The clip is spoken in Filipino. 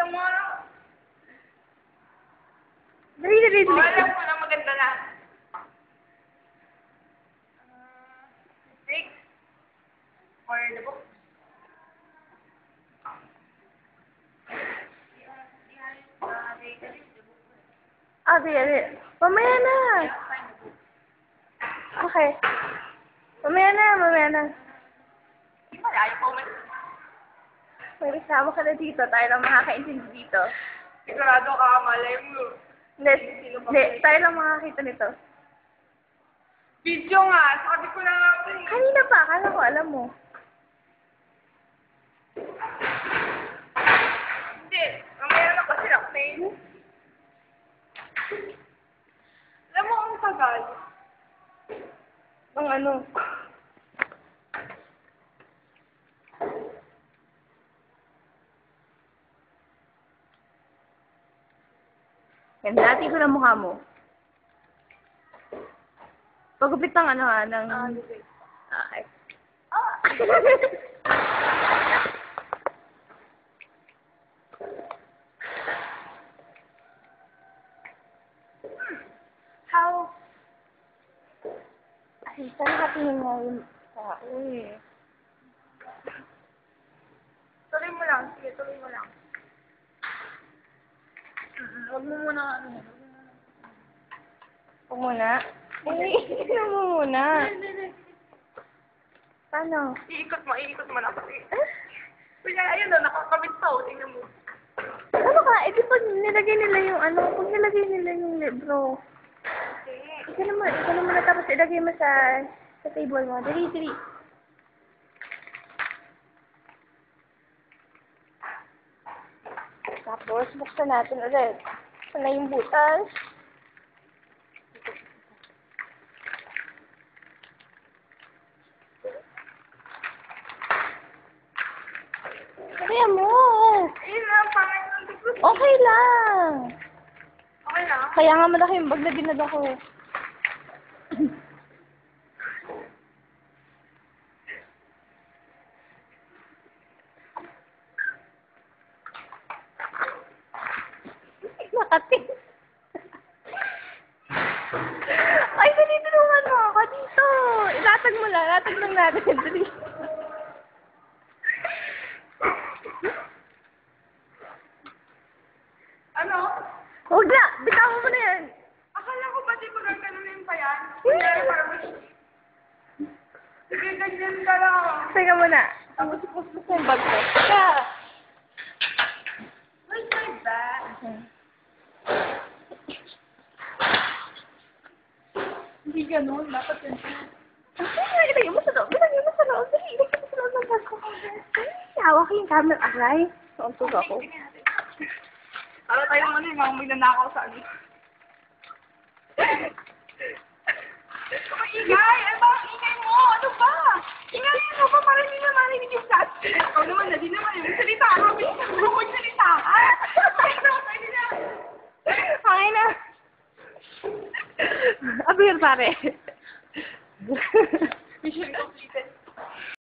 mo. Dali, dali, dali. Alam ko na maganda na. 6 for the book. Dali. Mamaya na. Okay. Mamaya na. Malayo pa ulit. May kasama ka na dito. Tayo lang makakaintindi dito. Sigurado ka, malay mo. Hindi. Tayo lang makakita nito. Video nga, sabi ko na nga po eh. Kanina pa. Akala ko alam mo. Hindi, mamaya na kasi Roxane. Alam mo ang tagal. Ang ano. Yan, dati ko na mukha mo. Pagupit ng ano ha, ng... Okay. How? Ay, saan nakatingin nga yung tao eh. Tuloy mo lang. Sige, tuloy mo lang. Huwag mo muna ano. Huwag muna. Huwag mo muna. Paano? Iikot mo na kasi. Kuya, ayun na, nakakabit sa tingnan mo. Ano ka? Eh, di pag nilagay nila yung ano, pag nilagay nila yung libro. Ikaw naman na tapos ilagay mo sa table mo. Dali. Tapos, buksan natin ulit. Saan na yung butas? Kaya mo. Ayun na, pangit ng dugo. Okay lang. Okay na? Kaya nga malaki yung bag na dinala ko. Nakating. Ay, dali tulungan mo ako dito. Ilatag mo lang. Ilatag lang natin. Dali. Ano? Huwag na. Bitawan mo na yan. Akala ko ba di ba gaganunin pa yan? Kunyari parang sige, ganyan ka lang. Teka muna. Tapos ipustos na yung bag ko. Teka. Where's my bag? Hindi ganun, dapat yun. Ilagay mo sa loob. Dali, ilagay mo sa loob ng bag ko. Ay, hawak yung camera. Aray. Nauntog ako. Para tayong ano, yung mga may nanakaw sa ano. Ingay! Ano ba ang ingay mo? Ano ba? Ingayin mo ba para hindi na marinig yung chat? Ikaw naman, hindi naman yung salita. Sabi mo, magsalita ka. Okay na. Abir, pare. Mission